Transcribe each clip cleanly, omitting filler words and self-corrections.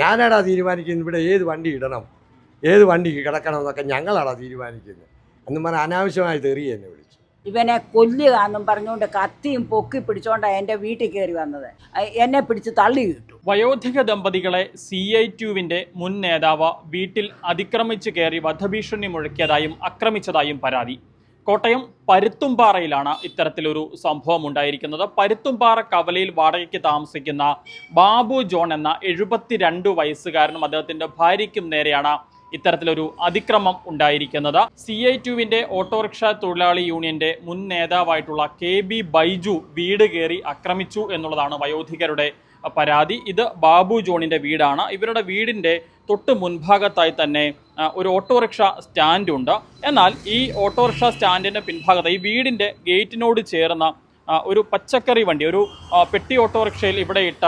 ഞാനാടാ തീരുമാനിക്കുന്നത് ഇവിടെ ഏത് വണ്ടി ഇടണം, ഏത് വണ്ടി കിടക്കണം എന്നൊക്കെ ഞങ്ങളാടാ തീരുമാനിക്കുന്നത് എന്നും പറഞ്ഞാൽ അനാവശ്യമായി തെറി എന്നെ വിളിച്ചു. ഇവനെ കൊല്ലുക എന്നും പറഞ്ഞുകൊണ്ട് കത്തിയും പൊക്കി പിടിച്ചോണ്ടാണ് എൻ്റെ വീട്ടിൽ കയറി വന്നത്. എന്നെ പിടിച്ച് തള്ളി കിട്ടു. വയോധിക ദമ്പതികളെ CI2വിന്റെ മുൻ നേതാവ് വീട്ടിൽ അതിക്രമിച്ചു കയറി വധഭീഷണി മുഴക്കിയതായും ആക്രമിച്ചതായും പരാതി. കോട്ടയം പരുത്തുംപാറയിലാണ് ഇത്തരത്തിലൊരു സംഭവം ഉണ്ടായിരിക്കുന്നത്. പരുത്തുംപാറ കവലയിൽ വാടകയ്ക്ക് താമസിക്കുന്ന ബാബു ജോൺ എന്ന 72 വയസ്സുകാരനും അദ്ദേഹത്തിന്റെ ഭാര്യയ്ക്കും നേരെയാണ് ഇത്തരത്തിലൊരു അതിക്രമം ഉണ്ടായിരിക്കുന്നത്. CI2വിന്റെ ഓട്ടോറിക്ഷ തൊഴിലാളി യൂണിയന്റെ മുൻ നേതാവായിട്ടുള്ള KB ബൈജു വീട് കയറി ആക്രമിച്ചു എന്നുള്ളതാണ് വയോധികരുടെ പരാതി. ഇത് ബാബു ജോണിന്റെ വീടാണ്. ഇവരുടെ വീടിന്റെ തൊട്ട് മുൻഭാഗത്തായി തന്നെ ഒരു ഓട്ടോറിക്ഷ സ്റ്റാൻഡുണ്ട്. എന്നാൽ ഈ ഓട്ടോറിക്ഷ സ്റ്റാൻഡിന്റെ പിൻഭാഗത്ത് ഈ വീടിന്റെ ഗേറ്റിനോട് ചേർന്ന ഒരു പച്ചക്കറി വണ്ടി, ഒരു പെട്ടി ഓട്ടോറിക്ഷയിൽ ഇവിടെ ഇട്ട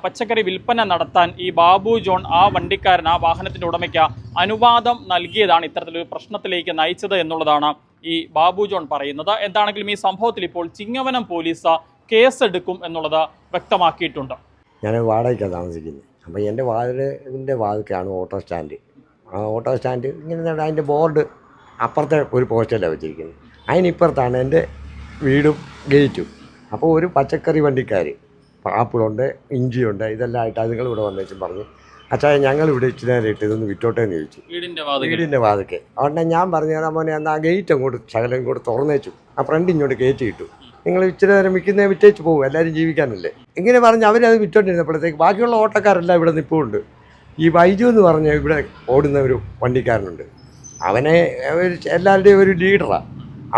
പച്ചക്കറി വിൽപ്പന നടത്താൻ ഈ ബാബു ജോൺ ആ വണ്ടിക്കാരൻ, ആ വാഹനത്തിന്റെ ഉടമയ്ക്ക് അനുവാദം നൽകിയതാണ് ഇത്തരത്തിലൊരു പ്രശ്നത്തിലേക്ക് നയിച്ചത് എന്നുള്ളതാണ് ഈ ബാബു ജോൺ പറയുന്നത്. എന്താണെങ്കിലും ഈ സംഭവത്തിൽ ഇപ്പോൾ ചിങ്ങവനം പോലീസ് കേസെടുക്കും എന്നുള്ളത് വ്യക്തമാക്കിയിട്ടുണ്ട്. ഞാൻ വാടകയ്ക്കാണ് താമസിക്കുന്നത്. അപ്പോൾ എൻ്റെ വാതിലിൻ്റെ വാതിൽക്കാണ് ഓട്ടോ സ്റ്റാൻഡ്. ആ ഓട്ടോ സ്റ്റാൻഡ് ഇങ്ങനെ അതിൻ്റെ ബോർഡ് അപ്പുറത്തെ ഒരു പോസ്റ്റലാണ് വെച്ചിരിക്കുന്നത്. അതിനിപ്പുറത്താണ് എൻ്റെ വീടും ഗേറ്റും. അപ്പോൾ ഒരു പച്ചക്കറി വണ്ടിക്കാർ ആപ്പിളുണ്ട്, ഇഞ്ചിയുണ്ട്, ഇതെല്ലാം ആയിട്ട് അതുങ്ങൾ ഇവിടെ വന്നേച്ചും പറഞ്ഞു, അച്ഛാ ഞങ്ങൾ ഇവിടെ ഇച്ചിരി നേരം ഇട്ട് ഇതൊന്ന് വിട്ടോട്ടെ എന്ന് ചോദിച്ചു. വീടിൻ്റെ വാതിൽക്ക്. അതുകൊണ്ട് ഞാൻ പറഞ്ഞു തരാൻ മോനെ എന്നാൽ ആ ഗേറ്റ് അങ്ങോട്ട് ശകലം ഇങ്ങോട്ട് തുറന്നേച്ചു, ആ ഫ്രണ്ട് ഇങ്ങോട്ട് കയറ്റി ഇട്ടു, നിങ്ങൾ ഇച്ചിരി നേരം വിൽക്കുന്ന വിറ്റേച്ച് പോകും, എല്ലാവരും ജീവിക്കാനല്ലേ ഇങ്ങനെ പറഞ്ഞ് അവരത് വിറ്റോണ്ടിരുന്നപ്പോഴത്തേക്ക് ബാക്കിയുള്ള ഓട്ടക്കാരെല്ലാം ഇവിടെ നിൽപ്പുണ്ട്. ഈ ബൈജു എന്ന് പറഞ്ഞ ഇവിടെ ഓടുന്ന ഒരു വണ്ടിക്കാരനുണ്ട്, അവനെ എല്ലാവരുടെയും ഒരു ലീഡറാണ്.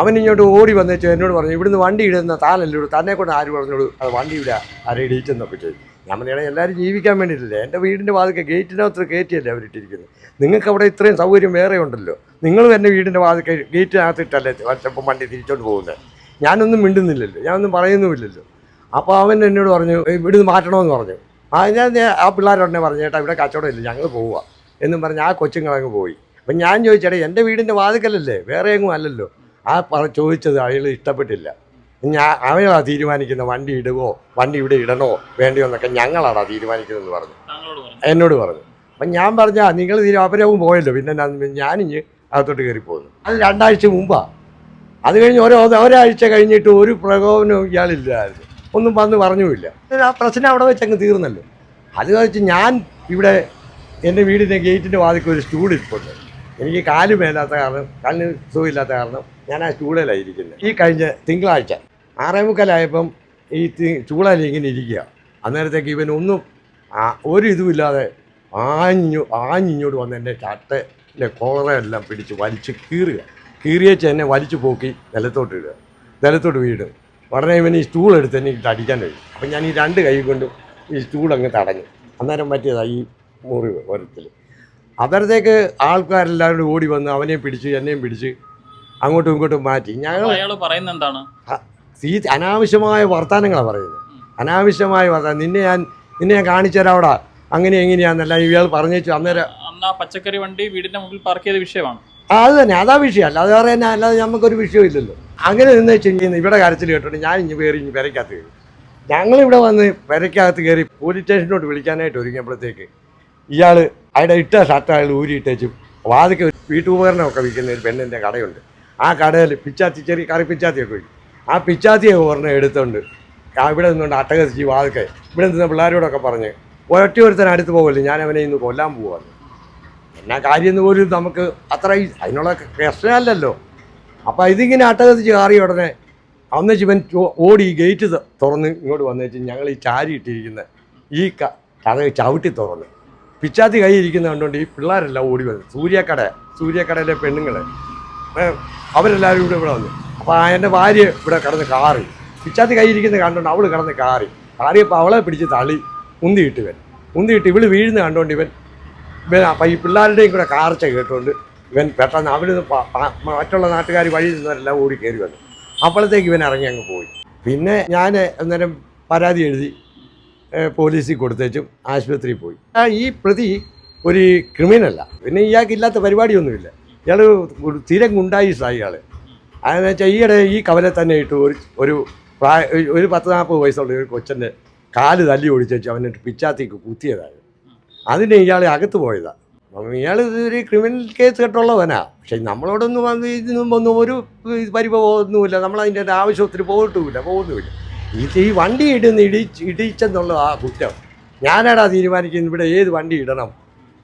അവനിങ്ങോട്ട് ഓടി വന്നേച്ചു എന്നോട് പറഞ്ഞു, ഇവിടുന്ന് വണ്ടി ഇടുന്ന താനല്ലേ ഉള്ളൂ, തന്നെ കൊണ്ട് ആര് പറഞ്ഞോളൂ അത് വണ്ടി ഇവിടെ ആരെ ഇടിച്ചെന്നൊക്കെ ചോദിച്ചു. ഞാൻ പറഞ്ഞാൽ എല്ലാവരും ജീവിക്കാൻ വേണ്ടിയിട്ടില്ലേ, എൻ്റെ വീടിൻ്റെ വാതിൽക്ക് ഗേറ്റിനകത്ത് കയറ്റിയല്ലേ അവരിട്ടിരിക്കുന്നത്, നിങ്ങൾക്ക് അവിടെ ഇത്രയും സൗകര്യം വേറെ ഉണ്ടല്ലോ, നിങ്ങളും എൻ്റെ വീടിൻ്റെ വാതിൽക്ക് ഗേറ്റിനകത്തിട്ടല്ലേ ചിലപ്പം വണ്ടി തിരിച്ചോണ്ട് പോകുന്നത്. ഞാനൊന്നും മിണ്ടുന്നില്ലല്ലോ, ഞാനൊന്നും പറയുന്നുമില്ലല്ലോ. അപ്പോൾ അവൻ എന്നോട് പറഞ്ഞു ഇവിടുന്ന് മാറ്റണമെന്ന് പറഞ്ഞു. ഞാൻ ആ പിള്ളേരോടനെ പറഞ്ഞു, ചേട്ടാ ഇവിടെ കച്ചവടമില്ല ഞങ്ങൾ പോവുക എന്നും പറഞ്ഞ് ആ കൊച്ചുങ്ങളങ്ങ് പോയി. അപ്പം ഞാൻ ചോദിച്ചേട്ടാ എൻ്റെ വീടിൻ്റെ വാതിക്കലല്ലേ, വേറെ എങ്ങും അല്ലല്ലോ. ആ ചോദിച്ചത് അയാൾ ഇഷ്ടപ്പെട്ടില്ല. അവനാണ് തീരുമാനിക്കുന്നത് വണ്ടി ഇടുവോ, വണ്ടി ഇവിടെ ഇടണോ വേണ്ടിയോ എന്നൊക്കെ ഞങ്ങളാണ് തീരുമാനിക്കുന്നതെന്ന് പറഞ്ഞു, എന്നോട് പറഞ്ഞു. അപ്പം ഞാൻ പറഞ്ഞാൽ നിങ്ങൾ അവരവും പോയല്ലോ, പിന്നെ ഞാനിഞ്ഞ് അകത്തോട്ട് കയറി പോകുന്നു. അത് 2 ആഴ്ച മുമ്പാണ്. അത് കഴിഞ്ഞ് ഒരാഴ്ച കഴിഞ്ഞിട്ട് ഒരു പ്രകോപനവും ഇയാളില്ലായിരുന്നു, ഒന്നും വന്ന് പറഞ്ഞുമില്ല. ആ പ്രശ്നം അവിടെ വെച്ച് അങ്ങ് തീർന്നല്ലോ. അത് കഴിച്ച് ഞാൻ ഇവിടെ എൻ്റെ വീടിൻ്റെ ഗേറ്റിൻ്റെ വാതിൽക്ക് ഒരു സ്റ്റൂൾ ഇരിപ്പുണ്ട്. എനിക്ക് കാല് മേലാത്ത കാരണം, കാലിന് സുഖമില്ലാത്ത കാരണം ഞാൻ ആ സ്റ്റൂളിലായിരിക്കുന്നത്. ഈ കഴിഞ്ഞ തിങ്കളാഴ്ച 6:45 ഈ സ്റ്റൂളിൽ ഇങ്ങനെ ഇരിക്കുക. അന്നേരത്തേക്ക് ഇവനൊന്നും ഒരു ഇതുമില്ലാതെ ആഞ്ഞിങ്ങോട്ട് വന്ന് എൻ്റെ ഷർട്ടിൻ്റെ കോളറെല്ലാം പിടിച്ച് വലിച്ച് കീറിയേച്ച് എന്നെ വലിച്ചു പോക്കി നിലത്തോട്ട് വീട്. ഉടനെ ഇവൻ ഈ സ്റ്റൂൾ എടുത്ത് എന്നെ ഇട്ട് അടിക്കാൻ കഴിയും. അപ്പം ഞാൻ ഈ 2 കൈ കൊണ്ടും ഈ സ്റ്റൂൾ അങ്ങ് തടഞ്ഞു. അന്നേരം പറ്റിയതാണ് ഈ മുറിവ് ഓരത്തിൽ. അന്നേരത്തേക്ക് ആൾക്കാരെല്ലാവരും ഓടി വന്ന് അവനെയും പിടിച്ച് എന്നെയും പിടിച്ച് അങ്ങോട്ടും ഇങ്ങോട്ടും മാറ്റി. ഞങ്ങൾ പറയുന്നത് എന്താണ്? അനാവശ്യമായ വർത്തമാനങ്ങളാണ് പറയുന്നത്, അനാവശ്യമായ വർത്തമാനം. നിന്നെ ഞാൻ കാണിച്ചു തരാം അവിടെ അങ്ങനെ എങ്ങനെയാണെന്നല്ല ഇയാൾ പറഞ്ഞേച്ചു. അന്നേരം പച്ചക്കറി വണ്ടി വീടിന്റെ മുമ്പിൽ പാർക്ക് ചെയ്ത വിഷയമാണ്. അത് തന്നെ, അതാ വിഷയം. അല്ലാതെ വേറെ തന്നെ, അല്ലാതെ നമുക്കൊരു വിഷയമില്ലല്ലോ. അങ്ങനെ നിന്ന് വെച്ച് ഇവിടെ കരച്ചിൽ കേട്ടോണ്ട് ഞാൻ ഇനി പെരയ്ക്കകത്ത് കയറി. ഞങ്ങളിവിടെ വന്ന് പെരയ്ക്കകത്ത് കയറി പോലീസ് സ്റ്റേഷനിലോട്ട് വിളിക്കാനായിട്ട് ഒരുങ്ങിയപ്പോഴത്തേക്ക് ഇയാൾ അയാളുടെ ഇട്ട ഷർട്ട് അയാൾ ഊരിയിട്ടേച്ചും വാതിക്ക് വീട്ടുപകരണമൊക്കെ വിൽക്കുന്ന ഒരു പെണ്ണിൻ്റെ കടയുണ്ട്. ആ കടയിൽ ചെറിയ കറി പിച്ചാത്തിയൊക്കെ വയ്ക്കും. ആ പിച്ചാത്തിയൊക്കെ ഒരെണ്ണം എടുത്തുകൊണ്ട് ഇവിടെ നിന്നുകൊണ്ട് അട്ടകസിച്ച് വാതിക്കെ ഇവിടെ നിന്ന് പിള്ളേരോടൊക്കെ പറഞ്ഞ് ഒറ്റ ഒരുത്തൻ അടുത്ത് പോകുമല്ലോ, ഞാൻ അവനെ ഇന്ന് കൊല്ലാൻ പോവാന്ന്. എന്നാ കാര്യം എന്ന് പോലും നമുക്ക് അത്ര അതിനുള്ള പ്രശ്നമല്ലല്ലോ. അപ്പോൾ ഇതിങ്ങനെ അട്ടകത്തിച്ച് കയറിയ ഉടനെ അന്നേച്ച് ഇവൻ ഓടി ഗേറ്റ് തുറന്ന് ഇങ്ങോട്ട് വന്നേച്ച് ഞങ്ങൾ ഈ ചാരി ഇട്ടിരിക്കുന്ന ഈ കഥ ചവിട്ടി തുറന്ന് പിച്ചാത്തി കൈ ഇരിക്കുന്ന കണ്ടുകൊണ്ട് ഈ പിള്ളേരെല്ലാം ഓടി വന്നു. സൂര്യക്കടയിലെ പെണ്ണുങ്ങൾ അവരെല്ലാവരും ഇവിടെ വന്നു. അപ്പോൾ എൻ്റെ ഭാര്യ ഇവിടെ കിടന്ന് കാറി, പിച്ചാത്തി കൈ ഇരിക്കുന്ന കണ്ടുകൊണ്ട് അവൾ കിടന്ന് കാറിയപ്പോൾ അവളെ പിടിച്ച് തള്ളി ഉന്തിയിട്ട് ഇവൾ വീഴുന്ന കണ്ടുകൊണ്ട് ഇവൻ അപ്പം ഈ പിള്ളേരുടെയും കൂടെ കാർച്ച കേട്ടുകൊണ്ട് ഇവൻ പെട്ടെന്ന് അവരിന്ന് മറ്റുള്ള നാട്ടുകാർ വഴി നിന്നവരെല്ലാം ഓടി കയറി വന്നു. അപ്പോഴത്തേക്ക് ഇവൻ ഇറങ്ങി അങ്ങ് പോയി. പിന്നെ ഞാൻ അന്നേരം പരാതി എഴുതി പോലീസിൽ കൊടുത്തേച്ചും ആശുപത്രിയിൽ പോയി. ഈ പ്രതി ഒരു ക്രിമിനലാണ്, പിന്നെ ഇയാൾക്കില്ലാത്ത പരിപാടിയൊന്നുമില്ല. ഇയാൾ സ്ഥിരം ഗുണ്ടായിസായി ഇയാൾ. അതെന്ന് വെച്ചാൽ ഈയിടെ ഈ കവലെ തന്നെ ഇട്ടു ഒരു 10-40 വയസ്സുള്ള ഒരു കൊച്ചൻ്റെ കാല് തല്ലി ഒടിച്ചു അവനിട്ട് പിച്ചാത്തിക്ക് കുത്തിയതായത്. അതിന് ഇയാൾ അകത്ത് പോയതാണ്. അപ്പം ഇയാൾ ഒരു ക്രിമിനൽ കേസ് കെട്ടുള്ളവനാ. പക്ഷെ നമ്മളോടൊന്നും വന്ന് ഇതിനും ഒന്നും ഒരു പരിഭവമൊന്നുമില്ല. നമ്മളതിൻ്റെ ആവശ്യത്തിന് പോകുന്നുമില്ല. ഈ വണ്ടി ഇടിച്ചെന്നുള്ള ആ കുറ്റം ഞാനാടാ തീരുമാനിക്കുന്നത്. ഇവിടെ ഏത് വണ്ടി ഇടണം,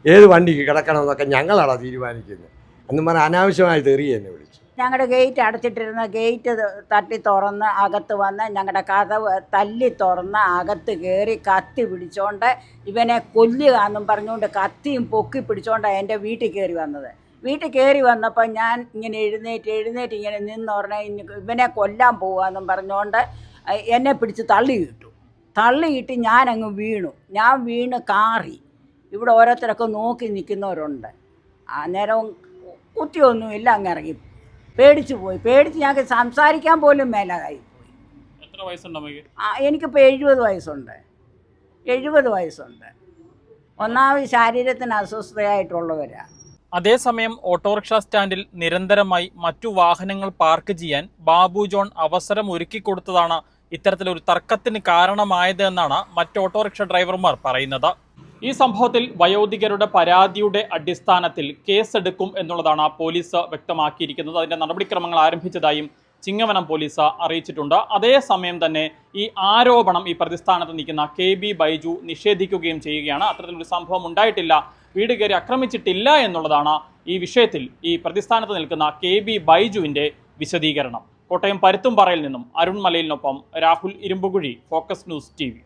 ഏത് വണ്ടി കിടക്കണം എന്നൊക്കെ ഞങ്ങളാടാ തീരുമാനിക്കുന്നത് എന്നും പറഞ്ഞാൽ അനാവശ്യമായി തെറിയ എന്നെ വിളിച്ചു. ഞങ്ങളുടെ ഗേറ്റ് അടച്ചിട്ടിരുന്ന ഗേറ്റ് തട്ടി തുറന്ന് അകത്ത് വന്ന് ഞങ്ങളുടെ കഥവ് തല്ലി തുറന്ന് അകത്ത് കയറി കത്തി പിടിച്ചോണ്ട് ഇവനെ കൊല്ലുക എന്നും പറഞ്ഞുകൊണ്ട് കത്തിയും പൊക്കി പിടിച്ചോണ്ടാണ് എൻ്റെ വീട്ടിൽ കയറി വന്നത്. വീട്ടിൽ കയറി വന്നപ്പോൾ ഞാൻ ഇങ്ങനെ എഴുന്നേറ്റ് ഇങ്ങനെ നിന്ന് പറഞ്ഞാൽ ഇവനെ കൊല്ലാൻ പോവാന്നും പറഞ്ഞുകൊണ്ട് എന്നെ പിടിച്ച് തള്ളിയിട്ട് ഞാനങ്ങ് വീണു. ഞാൻ വീണ് കാറി. ഇവിടെ ഓരോരുത്തരൊക്കെ നോക്കി നിൽക്കുന്നവരുണ്ട്. അന്നേരം കുത്തിയൊന്നുമില്ല, അങ്ങ് ഇറങ്ങി പേടിച്ച് ഞങ്ങൾക്ക് സംസാരിക്കാൻ പോലും മേലാകായിപ്പോയി. എത്ര വയസ്സുണ്ട്? എനിക്കിപ്പോൾ 70 വയസ്സുണ്ട്. ഒന്നാമത് ശരീരത്തിന് അസ്വസ്ഥയായിട്ടുള്ളവരാണ്. അതേസമയം ഓട്ടോറിക്ഷ സ്റ്റാൻഡിൽ നിരന്തരമായി മറ്റു വാഹനങ്ങൾ പാർക്ക് ചെയ്യാൻ ബാബു ജോൺ അവസരം ഒരുക്കിക്കൊടുത്തതാണ് ഇത്തരത്തിലൊരു തർക്കത്തിന് കാരണമായത് എന്നാണ് മറ്റ് ഓട്ടോറിക്ഷ ഡ്രൈവർമാർ പറയുന്നത്. ഈ സംഭവത്തിൽ വയോധികരുടെ പരാതിയുടെ അടിസ്ഥാനത്തിൽ കേസെടുക്കും എന്നുള്ളതാണ് പോലീസ് വ്യക്തമാക്കിയിരിക്കുന്നത്. അതിൻ്റെ നടപടിക്രമങ്ങൾ ആരംഭിച്ചതായും ചിങ്ങവനം പോലീസ് അറിയിച്ചിട്ടുണ്ട്. അതേസമയം തന്നെ ഈ ആരോപണം ഈ പ്രതിസ്ഥാനത്ത് നിൽക്കുന്ന KB ബൈജു നിഷേധിക്കുകയും ചെയ്യുകയാണ്. അത്തരത്തിലൊരു സംഭവം ഉണ്ടായിട്ടില്ല, വീട് കയറി ആക്രമിച്ചിട്ടില്ല എന്നുള്ളതാണ് ഈ വിഷയത്തിൽ ഈ പ്രതിസ്ഥാനത്ത് നിൽക്കുന്ന KB ബൈജുവിൻ്റെ വിശദീകരണം. കോട്ടയം പരുത്തുംപാറയിൽ നിന്നും അരുൺ മലയിലിനൊപ്പം Rahul Irumpukuzhi, focus news TV.